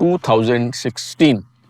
2016।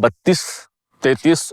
32, 33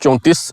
34।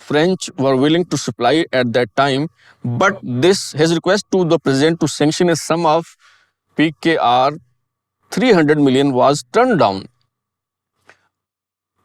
French were willing to supply at that time, but his request to the president to sanction a sum of PKR 300 million was turned down.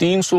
300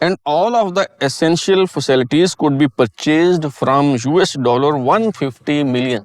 and all of the essential facilities could be purchased from $150 million।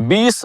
20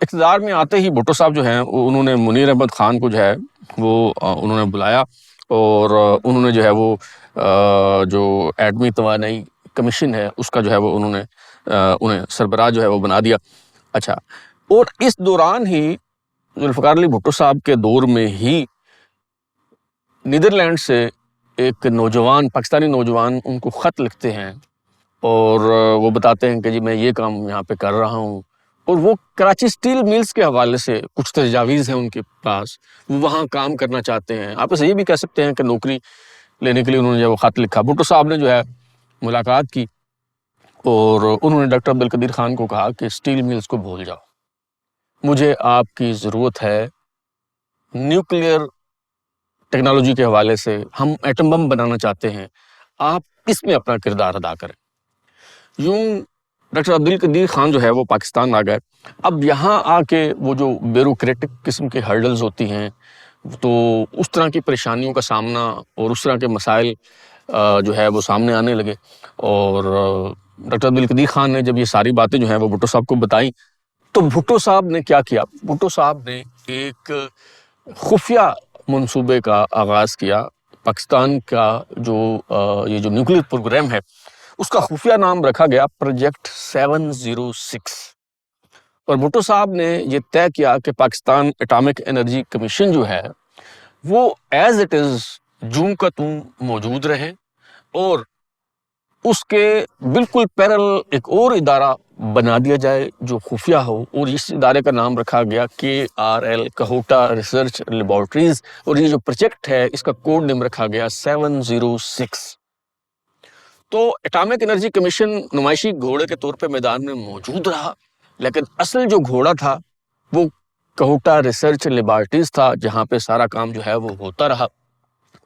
اقتدار میں آتے ہی بھٹو صاحب جو ہیں انہوں نے منیر احمد خان کو جو ہے وہ انہوں نے بلایا، اور انہوں نے جو ہے وہ جو ایٹمی توانائی کمیشن ہے اس کا جو ہے وہ انہوں نے انہیں سربراہ جو ہے وہ بنا دیا۔ اچھا، اور اس دوران ہی ذوالفقار علی بھٹو صاحب کے دور میں ہی نیدرلینڈ سے ایک نوجوان، پاکستانی نوجوان ان کو خط لکھتے ہیں، اور وہ بتاتے ہیں کہ جی میں یہ کام یہاں پہ کر رہا ہوں، اور وہ کراچی سٹیل میلز کے حوالے سے کچھ تجاویز ہیں ان کے پاس، وہ وہاں کام کرنا چاہتے ہیں۔ آپ اسے یہ بھی کہہ سکتے ہیں کہ نوکری لینے کے لیے انہوں نے جو خط لکھا۔ بھٹو صاحب نے جو ہے ملاقات کی، اور انہوں نے ڈاکٹر عبدالقدیر خان کو کہا کہ سٹیل میلز کو بھول جاؤ، مجھے آپ کی ضرورت ہے نیوکلیئر ٹیکنالوجی کے حوالے سے، ہم ایٹم بم بنانا چاہتے ہیں، آپ اس میں اپنا کردار ادا کریں۔ یوں ڈاکٹر عبدالقدیر خان جو ہے وہ پاکستان آ گئے۔ اب یہاں آ کے وہ جو بیوروکریٹک قسم کے ہرڈلز ہوتی ہیں، تو اس طرح کی پریشانیوں کا سامنا اور اس طرح کے مسائل جو ہے وہ سامنے آنے لگے، اور ڈاکٹر عبدالقدیر خان نے جب یہ ساری باتیں جو ہیں وہ بھٹو صاحب کو بتائیں، تو بھٹو صاحب نے کیا کیا؟ بھٹو صاحب نے ایک خفیہ منصوبے کا آغاز کیا۔ پاکستان کا جو یہ جو نیوکلیئر پروگرام ہے اس کا خفیہ نام رکھا گیا پروجیکٹ 706، اور بھٹو صاحب نے یہ طے کیا کہ پاکستان اٹامک انرجی کمیشن جو ہے وہ ایز اٹ از جوں کا توں موجود رہے، اور اس کے بالکل پیرل ایک اور ادارہ بنا دیا جائے جو خفیہ ہو، اور اس ادارے کا نام رکھا گیا KRL، کہوٹا ریسرچ لیبارٹریز، اور یہ جو پروجیکٹ ہے اس کا کوڈ نیم رکھا گیا 706۔ تو اٹامک انرجی کمیشن نمائشی گھوڑے کے طور پہ میدان میں موجود رہا، لیکن اصل جو گھوڑا تھا وہ کہوٹا ریسرچ لیبارٹریز تھا، جہاں پہ سارا کام جو ہے وہ ہوتا رہا۔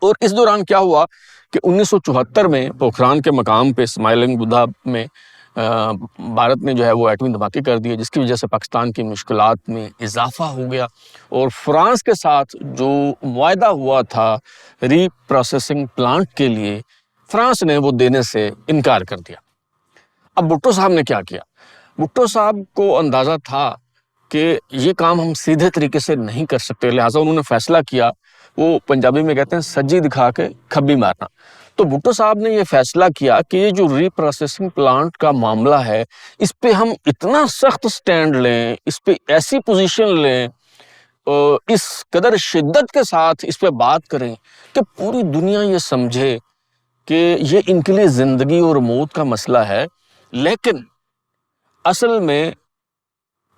اور اس دوران کیا ہوا کہ 1974 میں پوکھران کے مقام پہ اسماعیلنگ بدھا میں بھارت نے جو ہے وہ ایٹمی دھماکے کر دیے، جس کی وجہ سے پاکستان کی مشکلات میں اضافہ ہو گیا، اور فرانس کے ساتھ جو معاہدہ ہوا تھا ری پروسیسنگ پلانٹ کے لیے، فرانس نے وہ دینے سے انکار کر دیا۔ اب بھٹو صاحب نے کیا کیا؟ بھٹو صاحب کو اندازہ تھا کہ یہ کام ہم سیدھے طریقے سے نہیں کر سکتے، لہٰذا انہوں نے فیصلہ کیا، وہ پنجابی میں کہتے ہیں سجی دکھا کے کھبی مارنا۔ تو بھٹو صاحب نے یہ فیصلہ کیا کہ یہ جو ری پروسیسنگ پلانٹ کا معاملہ ہے اس پہ ہم اتنا سخت سٹینڈ لیں، اس پہ ایسی پوزیشن لیں، اس قدر شدت کے ساتھ اس پہ بات کریں کہ پوری دنیا یہ سمجھے کہ یہ ان کے لیے زندگی اور موت کا مسئلہ ہے۔ لیکن اصل میں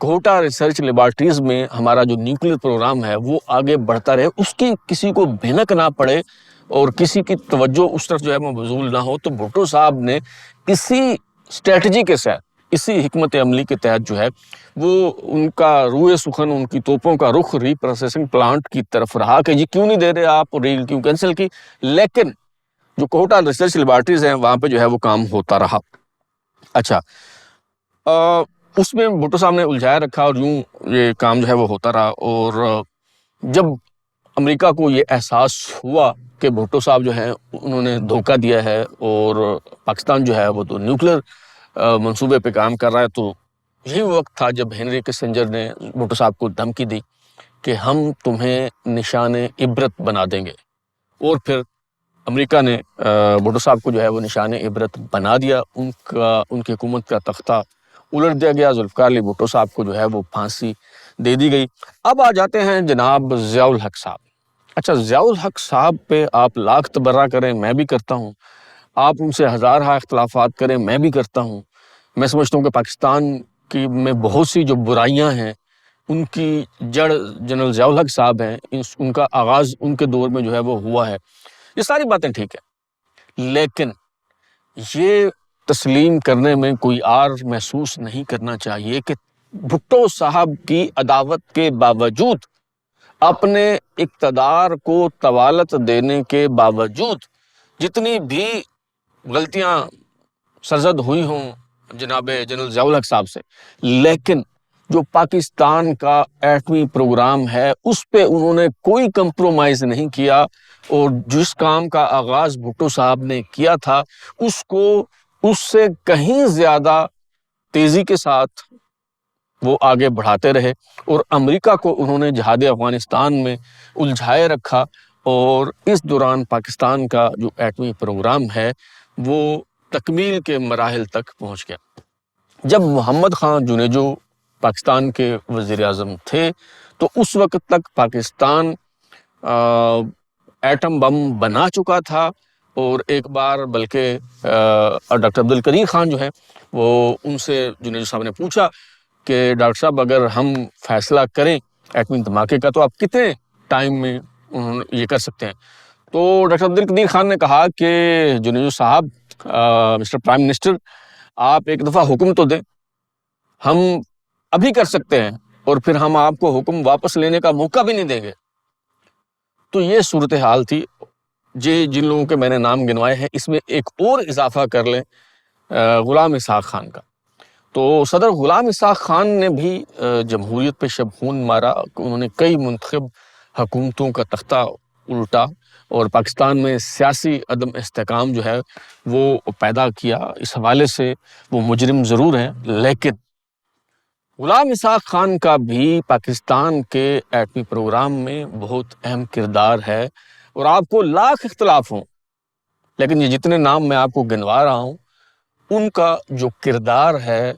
کہوٹا ریسرچ لیبارٹریز میں ہمارا جو نیوکلیئر پروگرام ہے وہ آگے بڑھتا رہے، اس کی کسی کو بھنک نہ پڑے اور کسی کی توجہ اس طرف جو ہے مبذول نہ ہو۔ تو بھٹو صاحب نے اسی اسٹریٹجی کے ساتھ، اسی حکمت عملی کے تحت جو ہے وہ ان کا روئے سخن، ان کی توپوں کا رخ ری پروسیسنگ پلانٹ کی طرف رہا کہ جی کیوں نہیں دے رہے آپ، ریل کیوں کینسل کی۔ لیکن جو کہوٹا ریسرچ لیبارٹریز ہیں وہاں پہ جو ہے وہ کام ہوتا رہا۔ اچھا، اس میں بھٹو صاحب نے الجھائے رکھا، اور یوں یہ کام جو ہے وہ ہوتا رہا۔ اور جب امریکہ کو یہ احساس ہوا کہ بھٹو صاحب جو ہیں انہوں نے دھوکہ دیا ہے اور پاکستان جو ہے وہ تو نیوکلیئر منصوبے پہ کام کر رہا ہے، تو یہی وقت تھا جب ہنری کسنجر نے بھٹو صاحب کو دھمکی دی کہ ہم تمہیں نشان عبرت بنا دیں گے، اور پھر امریکہ نے بھٹو صاحب کو جو ہے وہ نشان عبرت بنا دیا، ان کی حکومت کا تختہ الٹ دیا گیا، ذوالفقار علی بھٹو صاحب کو جو ہے وہ پھانسی دے دی گئی۔ اب آ جاتے ہیں جناب ضیاء الحق صاحب۔ اچھا، ضیاء الحق صاحب پہ آپ لاکھ تبرہ کریں، میں بھی کرتا ہوں، آپ ان سے ہزارہ اختلافات کریں، میں بھی کرتا ہوں۔ میں سمجھتا ہوں کہ پاکستان کی میں بہت سی جو برائیاں ہیں ان کی جڑ جنرل ضیاء الحق صاحب ہیں، ان کا آغاز ان کے دور میں جو ہے وہ ہوا ہے۔ یہ ساری باتیں ٹھیک ہے، لیکن یہ تسلیم کرنے میں کوئی آر محسوس نہیں کرنا چاہیے کہ بھٹو صاحب کی عداوت کے باوجود، اپنے اقتدار کو طوالت دینے کے باوجود، جتنی بھی غلطیاں سرزد ہوئی ہوں جناب جنرل ضیاء الحق صاحب سے، لیکن جو پاکستان کا ایٹمی پروگرام ہے اس پہ انہوں نے کوئی کمپرومائز نہیں کیا، اور جس کام کا آغاز بھٹو صاحب نے کیا تھا اس کو اس سے کہیں زیادہ تیزی کے ساتھ وہ آگے بڑھاتے رہے اور امریکہ کو انہوں نے جہاد افغانستان میں الجھائے رکھا، اور اس دوران پاکستان کا جو ایٹمی پروگرام ہے وہ تکمیل کے مراحل تک پہنچ گیا۔ جب محمد خان جونیجو پاکستان کے وزیر اعظم تھے تو اس وقت تک پاکستان ایٹم بم بنا چکا تھا، اور ایک بار بلکہ ڈاکٹر عبدالقدیر خان جو ہے وہ ان سے جنیجو صاحب نے پوچھا کہ ڈاکٹر صاحب اگر ہم فیصلہ کریں ایٹمی دھماکے کا تو آپ کتنے ٹائم میں یہ کر سکتے ہیں؟ تو ڈاکٹر عبدالقدیر خان نے کہا کہ جنیجو صاحب، مسٹر پرائم منسٹر، آپ ایک دفعہ حکم تو دیں، ہم ابھی کر سکتے ہیں اور پھر ہم آپ کو حکم واپس لینے کا موقع بھی نہیں دیں گے۔ تو یہ صورتحال تھی۔ جن لوگوں کے میں نے نام گنوائے ہیں اس میں ایک اور اضافہ کر لیں غلام اسحاق خان کا، تو صدر غلام اسحاق خان نے بھی جمہوریت پہ شب خون مارا۔ انہوں نے کئی منتخب حکومتوں کا تختہ الٹا اور پاکستان میں سیاسی عدم استحکام جو ہے وہ پیدا کیا۔ اس حوالے سے وہ مجرم ضرور ہیں، لیکن غلام اسحاق خان کا بھی پاکستان کے ایٹمی پروگرام میں بہت اہم کردار ہے، اور آپ کو لاکھ اختلاف ہوں لیکن یہ جتنے نام میں آپ کو گنوا رہا ہوں ان کا جو کردار ہے،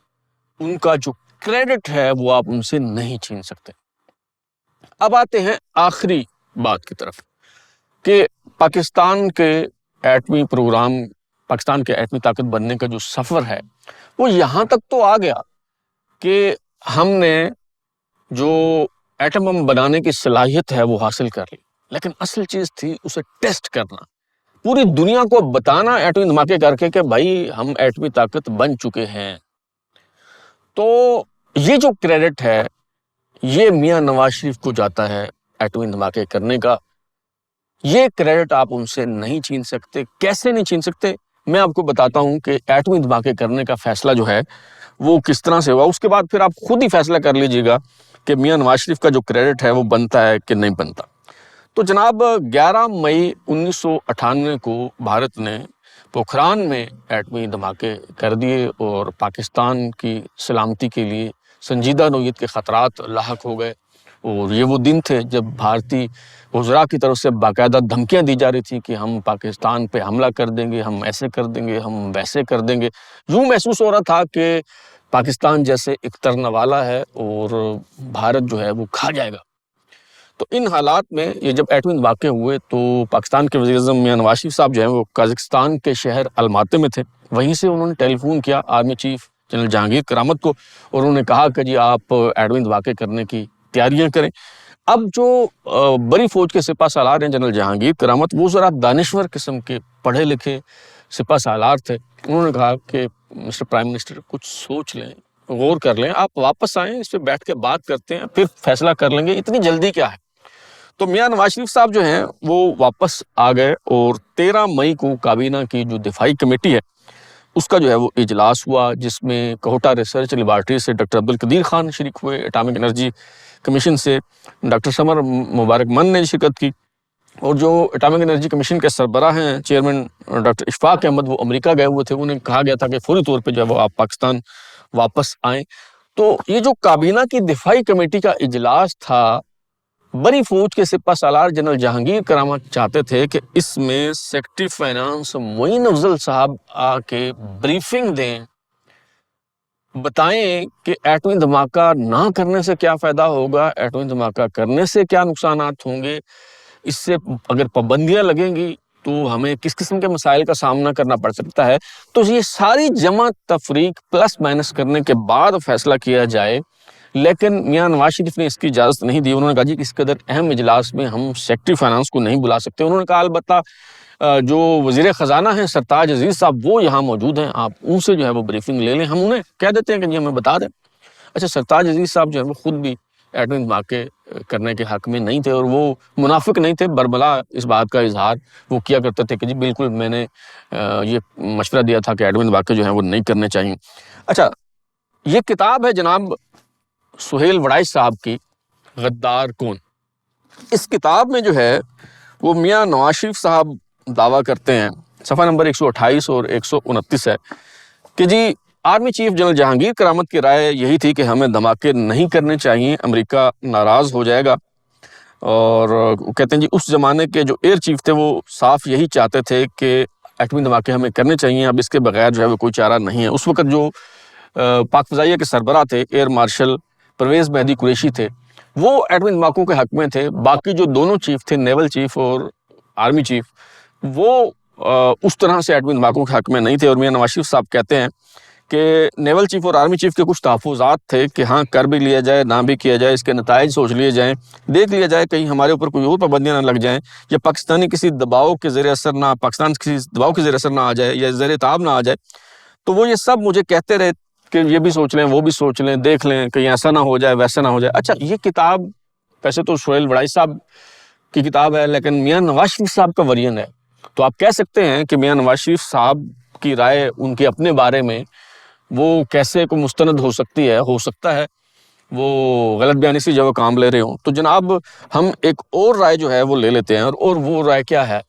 ان کا جو کریڈٹ ہے، وہ آپ ان سے نہیں چھین سکتے۔ اب آتے ہیں آخری بات کی طرف کہ پاکستان کے ایٹمی پروگرام، پاکستان کے ایٹمی طاقت بننے کا جو سفر ہے وہ یہاں تک تو آ گیا کہ ہم نے جو ایٹم بم بنانے کی صلاحیت ہے وہ حاصل کر لی، لیکن اصل چیز تھی اسے ٹیسٹ کرنا، پوری دنیا کو بتانا ایٹمی دھماکے کر کے کہ بھائی ہم ایٹمی طاقت بن چکے ہیں۔ تو یہ جو کریڈٹ ہے یہ میاں نواز شریف کو جاتا ہے ایٹمی دھماکے کرنے کا۔ یہ کریڈٹ آپ ان سے نہیں چھین سکتے۔ کیسے نہیں چھین سکتے؟ میں آپ کو بتاتا ہوں کہ ایٹمی دھماکے کرنے کا فیصلہ جو ہے وہ کس طرح سے ہوا، اس کے بعد پھر آپ خود ہی فیصلہ کر لیجئے گا کہ میاں نواز شریف کا جو کریڈٹ ہے وہ بنتا ہے کہ نہیں بنتا۔ تو جناب 11 مئی 1998 کو بھارت نے پوکھران میں ایٹمی دھماکے کر دیے اور پاکستان کی سلامتی کے لیے سنجیدہ نوعیت کے خطرات لاحق ہو گئے، اور یہ وہ دن تھے جب بھارتی وزراء کی طرف سے باقاعدہ دھمکیاں دی جا رہی تھی کہ ہم پاکستان پہ حملہ کر دیں گے، ہم ایسے کر دیں گے، ہم ویسے کر دیں گے۔ یوں محسوس ہو رہا تھا کہ پاکستان جیسے ایک ترنے والا ہے اور بھارت جو ہے وہ کھا جائے گا۔ تو ان حالات میں یہ جب ایٹمی دھماکے ہوئے تو پاکستان کے وزیر اعظم میاں نواز شریف صاحب جو ہیں وہ قازقستان کے شہر الماتے میں تھے۔ وہیں سے انہوں نے ٹیلی فون کیا آرمی چیف جنرل جہانگیر کرامت کو، اور انہوں نے کہا کہ جی آپ ایٹمی دھماکے کرنے کی تیاریاں کریں۔ اب جو بڑی فوج کے سپہ سالار ہیں جنرل جہانگیر کرامت، وہ ذرا دانشور قسم کے پڑھے لکھے سپہ سالار تھے۔ انہوں نے کہا کہ مسٹر پرائم منسٹر کچھ سوچ لیں، غور کر لیں، آپ واپس آئیں، اس پہ بیٹھ کے بات کرتے ہیں، پھر فیصلہ کر لیں گے، اتنی جلدی کیا ہے۔ تو میاں نواز شریف صاحب جو ہیں وہ واپس آ گئے، اور 13 مئی کو کابینہ کی جو دفاعی کمیٹی ہے اس کا جو ہے وہ اجلاس ہوا، جس میں کوہٹا ریسرچ لیبارٹری سے ڈاکٹر عبدالقدیر خان شریک ہوئے، اٹامک انرجی کمیشن سے ڈاکٹر سمر مبارک من نے شرکت کی، اور جو اٹامک انرجی کمیشن کے سربراہ ہیں چیئرمین ڈاکٹر اشفاق احمد، وہ امریکہ گئے ہوئے تھے۔ انہیں کہا گیا تھا کہ فوری طور پہ جو ہے وہ آپ پاکستان واپس آئیں۔ تو یہ جو کابینہ کی دفاعی کمیٹی کا اجلاس تھا، بڑی فوج کے سپہ سالار جنرل جہانگیر کرامت چاہتے تھے کہ اس میں سیکرٹری فائنانس معین افضل صاحب آ کے بریفنگ دیں، بتائیں کہ ایٹمی دھماکہ نہ کرنے سے کیا فائدہ ہوگا، ایٹمی دھماکہ کرنے سے کیا نقصانات ہوں گے، اس سے اگر پابندیاں لگیں گی تو ہمیں کس قسم کے مسائل کا سامنا کرنا پڑ سکتا ہے۔ تو یہ ساری جمع تفریق پلس مائنس کرنے کے بعد فیصلہ کیا جائے، لیکن میاں نواز شریف نے اس کی اجازت نہیں دی۔ انہوں نے کہا جی اس قدر اہم اجلاس میں ہم سیکرٹری فائنانس کو نہیں بلا سکتے۔ انہوں نے کہا البتہ جو وزیر خزانہ ہیں سرتاج عزیز صاحب وہ یہاں موجود ہیں، آپ ان سے جو ہے وہ بریفنگ لے لیں، ہم انہیں کہہ دیتے ہیں کہ جی ہمیں بتا دیں۔ اچھا، سرتاج عزیز صاحب جو ہے وہ خود بھی ایٹمی دھماکے کرنے کے حق میں نہیں تھے، اور وہ منافق نہیں تھے، برملا اس بات کا اظہار وہ کیا کرتے تھے کہ جی بالکل میں نے یہ مشورہ دیا تھا کہ ایٹمی دھماکے جو ہیں وہ نہیں کرنے چاہیے۔ اچھا، یہ کتاب ہے جناب سہیل وڑائچ صاحب کی، غدار کون۔ اس کتاب میں جو ہے وہ میاں نواز شریف صاحب دعویٰ کرتے ہیں، صفحہ نمبر 128 اور 129 ہے کہ جی آرمی چیف جنرل جہانگیر کرامت کی رائے یہی تھی کہ ہمیں دھماکے نہیں کرنے چاہیے، امریکہ ناراض ہو جائے گا. اور کہتے ہیں جی اس زمانے کے جو ایئر چیف تھے وہ صاف یہی چاہتے تھے کہ ایٹمی دھماکے ہمیں کرنے چاہیے، اب اس کے بغیر جو ہے وہ کوئی چارہ نہیں ہے. اس وقت جو پاک فضائیہ کے سربراہ تھے ایئر مارشل پرویز مہدی قریشی تھے، وہ ایٹمی دھماکوں کے حق میں تھے. باقی جو دونوں چیف تھے، نیول چیف اور آرمی چیف، وہ اس طرح سے ایٹمی دھماکوں کے حق میں نہیں تھے. اور میاں نواز شریف صاحب کہتے ہیں کہ نیول چیف اور آرمی چیف کے کچھ تحفظات تھے کہ ہاں کر بھی لیا جائے، نہ بھی کیا جائے، اس کے نتائج سوچ لیے جائیں، دیکھ لیا جائے کہیں ہمارے اوپر کوئی اور پابندیاں نہ لگ جائیں، یا پاکستان کسی دباؤ کے زیر اثر نہ آ جائے، یا زیر تاب نہ آ جائے. تو وہ یہ سب مجھے کہتے رہے کہ یہ بھی سوچ لیں، وہ بھی سوچ لیں، دیکھ لیں کہیں ایسا نہ ہو جائے، ویسا نہ ہو جائے. اچھا، یہ کتاب ویسے تو سہیل وڑائی صاحب کی کتاب ہے، لیکن میاں نواز شریف صاحب کا ورژن ہے. تو آپ کہہ سکتے ہیں کہ میاں نواز شریف صاحب کی رائے ان کے اپنے بارے میں وہ کیسے کو مستند ہو سکتی ہے، ہو سکتا ہے وہ غلط بیانی سے جو کام لے رہے ہوں. تو جناب ہم ایک اور رائے جو ہے وہ لے لیتے ہیں، اور وہ رائے کیا ہے؟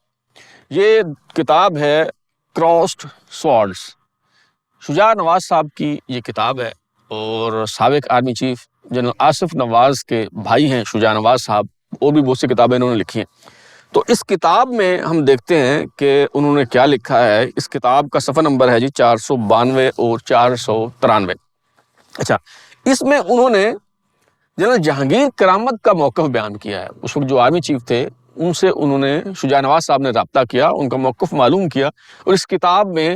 یہ کتاب ہے کراسڈ سوارڈز. شجاع نواز صاحب کی یہ کتاب ہے، اور سابق آرمی چیف جنرل آصف نواز کے بھائی ہیں شجاع نواز صاحب، اور بھی بہت سی کتابیں انہوں نے لکھی ہیں. تو اس کتاب میں ہم دیکھتے ہیں کہ انہوں نے کیا لکھا ہے. اس کتاب کا صفحہ نمبر ہے جی 492 اور 493. اچھا، اس میں انہوں نے جنرل جہانگیر کرامت کا موقف بیان کیا ہے. اس وقت جو آرمی چیف تھے ان سے انہوں نے، شجاع نواز صاحب نے رابطہ کیا، ان کا موقف معلوم کیا، اور اس کتاب میں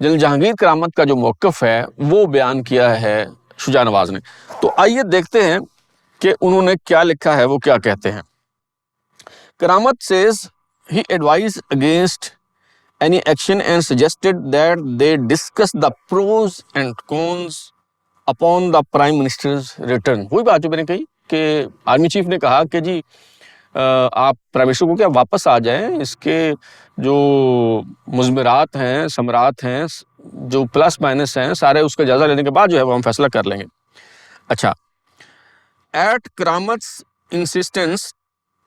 جنرل جہانگیر کرامت کا جو موقف ہے وہ بیان کیا ہے شجاع نواز نے. تو آئیے دیکھتے ہیں کہ انہوں نے کیا لکھا ہے، وہ کیا کہتے ہیں. Karamat says he advised against any action and suggested that they discuss the pros and cons upon the Prime Minister's return. وہی بات جو میں نے کہی کہ آرمی چیف نے کہا کہ جی آپ پرائم منسٹر کو کیا واپس آ جائیں، اس کے جو مضمرات ہیں، ثمرات ہیں، جو پلس مائنس ہیں، سارے اس کا جائزہ لینے کے بعد جو ہے وہ ہم فیصلہ کر لیں گے. اچھا، at Karamat's insistence,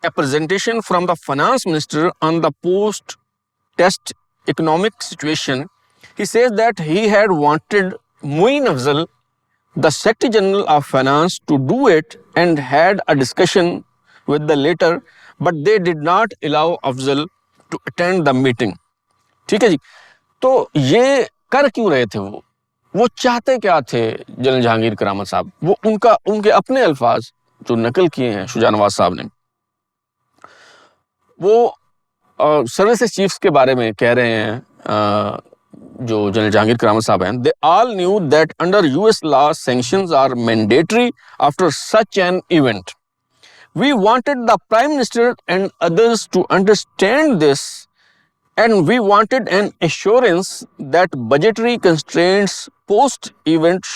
a presentation from the finance minister on the post-test economic situation, he says that he had wanted Muin Afzal, the Secretary General of Finance, to do it and had a discussion with the latter, but they did not allow Afzal to attend the meeting. ٹھیک ہے جی. تو یہ کر کیوں رہے تھے؟ وہ چاہتے کیا تھے جنرل جہانگیر کرامت صاحب؟ وہ ان کے اپنے الفاظ جو نقل کیے ہیں شجاع نواز صاحب نے، وہ سروسز چیفز کے بارے میں کہہ رہے ہیں جو جنرل جہانگیر کرامت صاحب ہیں. They all knew that under US law sanctions are mandatory after such an event. We wanted the Prime Minister and others to understand this, and we wanted an assurance that budgetary constraints post-event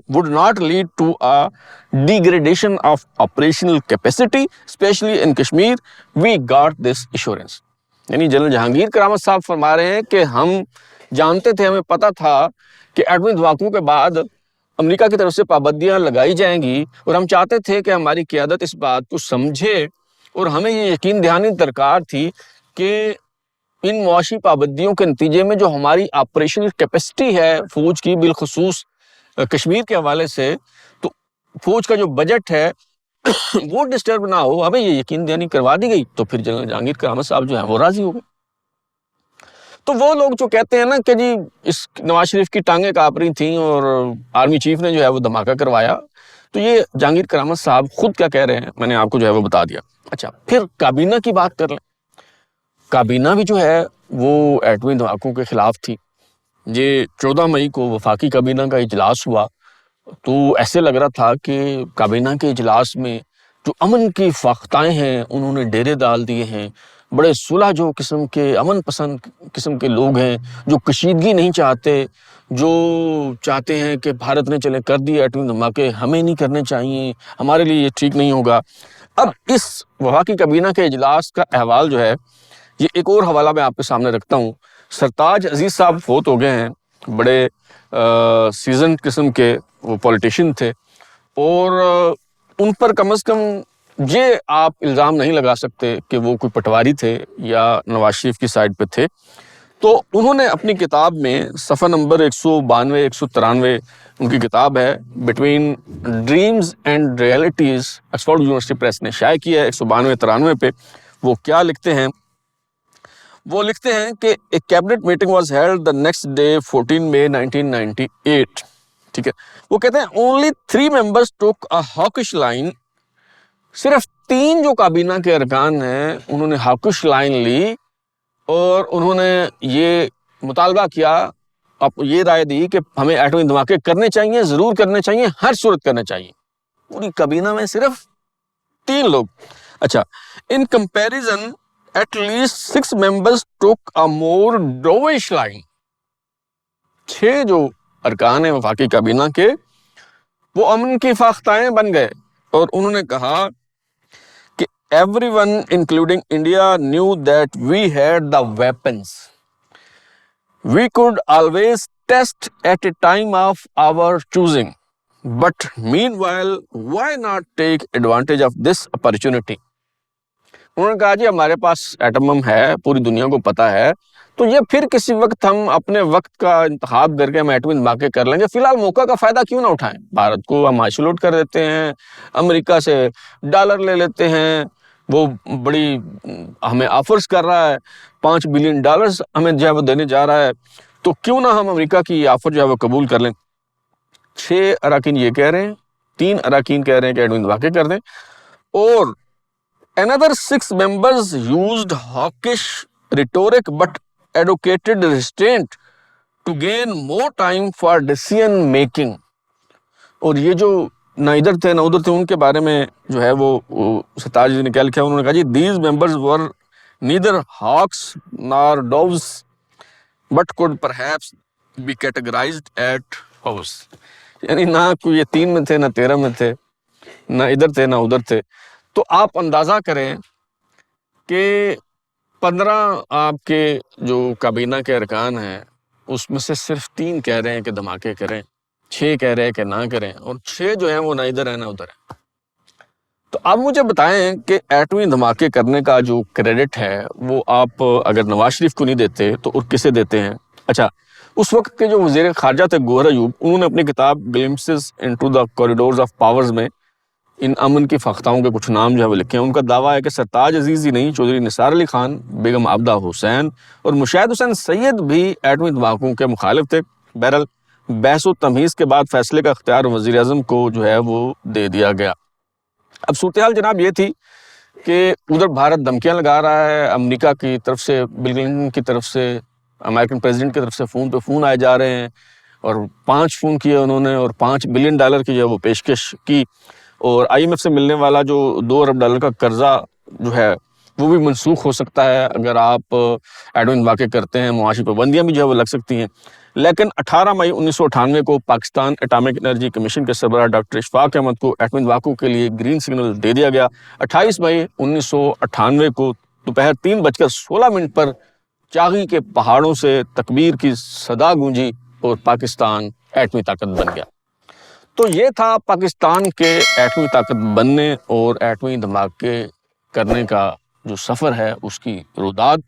would not lead to a degradation of operational capacity, especially in Kashmir. We got this assurance. یعنی general Jahangir کرامت صاحب فرما رہے ہیں کہ ہم جانتے تھے، ہمیں پتہ تھا کہ ایٹمی دھماکوں کے بعد امریکہ کی طرف سے پابندیاں لگائی جائیں گی، اور ہم چاہتے تھے کہ ہماری قیادت اس بات کو سمجھے، اور ہمیں یہ یقین دہانی درکار تھی کہ ان معاشی پابندیوں کے نتیجے میں جو ہماری آپریشنل کیپیسٹی ہے فوج کی، بالخصوص کشمیر کے حوالے سے، تو فوج کا جو بجٹ ہے وہ ڈسٹرب نہ ہو، ہمیں یہ یقین دہانی کروا دی گئی. تو پھر جنرل جہانگیر کرامت صاحب جو ہیں وہ راضی ہو گئے. تو وہ لوگ جو کہتے ہیں نا کہ جی اس نواز شریف کی ٹانگیں کانپ رہی تھیں اور آرمی چیف نے جو ہے وہ دھماکہ کروایا، تو یہ جہانگیر کرامت صاحب خود کیا کہہ رہے ہیں میں نے آپ کو جو ہے وہ بتا دیا. اچھا، پھر کابینہ کی بات کر لیں. کابینہ بھی جو ہے وہ ایٹمی دھماکوں کے خلاف تھی. یہ 14 مئی کو وفاقی کابینہ کا اجلاس ہوا، تو ایسے لگ رہا تھا کہ کابینہ کے اجلاس میں جو امن کی فاختائیں ہیں انہوں نے ڈیرے ڈال دیے ہیں. بڑے صلح جو قسم کے، امن پسند قسم کے لوگ ہیں، جو کشیدگی نہیں چاہتے، جو چاہتے ہیں کہ بھارت نے چلے کر دیے ایٹمی دھماکے، ہمیں نہیں کرنے چاہیے، ہمارے لیے یہ ٹھیک نہیں ہوگا. اب اس وفاقی کابینہ کے اجلاس کا احوال جو ہے، یہ ایک اور حوالہ میں آپ کے سامنے رکھتا ہوں. سرتاج عزیز صاحب فوت ہو گئے ہیں، بڑے سیزنڈ قسم کے وہ پولیٹیشین تھے، اور ان پر کم از کم یہ آپ الزام نہیں لگا سکتے کہ وہ کوئی پٹواری تھے یا نواز شریف کی سائڈ پہ تھے. تو انہوں نے اپنی کتاب میں صفحہ نمبر 192 193 ان کی کتاب ہے between dreams and realities, Oxford university press نے شائع کیا ہے 192-93 پہ. وہ کیا لکھتے ہیں؟ وہ لکھتے ہیں کہ ایک cabinet meeting was held the next day 14 مئی 1998. ٹھیک ہے، وہ کہتے ہیں اونلی 3 ممبرز ٹوک اے ہاکش لائن. صرف 3 جو کابینہ کے ارکان ہیں انہوں نے ہاکش لائن لی اور انہوں نے یہ مطالبہ کیا، اب یہ رائے دی کہ ہمیں ایٹمی دھماکے کرنے چاہیے، ضرور کرنے چاہیے، ہر صورت کرنے چاہیے. پوری کابینہ میں صرف 3 لوگ. اچھا، in comparison at least 6 members took a more ڈویش line. 6 جو ارکان ہیں وفاقی کابینہ کے وہ امن کی فاختائیں بن گئے اور انہوں نے کہا کہ everyone including India knew that we had the weapons we could always test at a time of our choosing but meanwhile why not take advantage of this opportunity. انہوں نے کہا جی ہمارے پاس ایٹم بم ہے، پوری دنیا کو پتا ہے، تو یہ پھر کسی وقت ہم اپنے وقت کا انتخاب کر کے ہم ایٹمی دھماکے کر لیں گے. فی الحال موقع کا فائدہ کیوں نہ اٹھائیں؟ بھارت کو ہم آئسولیٹ کر دیتے ہیں، امریکہ سے ڈالر لے لیتے ہیں، وہ بڑی ہمیں آفرز کر رہا ہے، $5 بلین ہمیں جو ہے وہ دینے جا رہا ہے، تو کیوں نہ ہم امریکہ کی آفر جو ہے وہ قبول کر لیں. 6 اراکین یہ کہہ رہے ہیں، 3 اراکین کہہ رہے ہیں کہ ایٹمی دھماکے کر دیں، اور another 6 members used hawkish rhetoric but advocated restraint to gain more time for decision making. اور یہ جو نہ ادھر تھے نہ ادھر تھے ان کے بارے میں جو ہے وہ ستاج جی نے کیا لکھا، انہوں نے کہا جی these members were neither hawks nor doves but could perhaps be categorized at house. یعنی نہ کوئی یہ 3 میں تھے نہ 13 میں تھے، نہ ادھر تھے نہ ادھر تھے. تو آپ اندازہ کریں کہ 15 آپ کے جو کابینہ کے ارکان ہیں اس میں سے صرف 3 کہہ رہے ہیں کہ دھماکے کریں، 6 کہہ رہے ہیں کہ نہ کریں، اور 6 جو ہیں وہ نہ ادھر ہیں نہ ادھر ہیں. تو آپ مجھے بتائیں کہ ایٹمی دھماکے کرنے کا جو کریڈٹ ہے وہ آپ اگر نواز شریف کو نہیں دیتے تو اور کسے دیتے ہیں؟ اچھا، اس وقت کے جو وزیر خارجہ تھے گوہر ایوب، انہوں نے اپنی کتاب glimpses into the corridors of powers میں ان امن کی فاختاؤں کے کچھ نام جو ہے وہ لکھے ہیں. ان کا دعویٰ ہے کہ سرتاج عزیز ہی نہیں، چودھری نثار علی خان، بیگم عابدہ حسین اور مشاہد حسین سید بھی ایٹمی دھماکوں کے مخالف تھے. بہرحال بحث و تمہیز کے بعد فیصلے کا اختیار وزیر اعظم کو جو ہے وہ دے دیا گیا. اب صورتحال جناب یہ تھی کہ ادھر بھارت دھمکیاں لگا رہا ہے، امریکہ کی طرف سے، بل کلنٹن کی طرف سے، امریکن پریزیڈنٹ کی طرف سے فون پہ فون آئے جا رہے ہیں، اور 5 فون کیے انہوں نے اور $5 بلین کی جو ہے وہ پیشکش کی. اور آئی ایم ایف سے ملنے والا جو $2 ارب کا قرضہ جو ہے وہ بھی منسوخ ہو سکتا ہے اگر آپ ایٹمی دھماکے کرتے ہیں، معاشی پابندیاں بھی جو ہے وہ لگ سکتی ہیں. لیکن 18 مئی 1998 کو پاکستان ایٹامک انرجی کمیشن کے سربراہ ڈاکٹر اشفاق احمد کو ایٹمی دھماکوں کے لیے گرین سگنل دے دیا گیا. 28 مئی 1998 کو دوپہر 3:16 پر چاغی کے پہاڑوں سے تکبیر کی صدا گونجی اور پاکستان ایٹمی طاقت بن گیا. تو یہ تھا پاکستان کے ایٹمی طاقت بننے اور ایٹمی دھماکے کرنے کا جو سفر ہے اس کی روداد.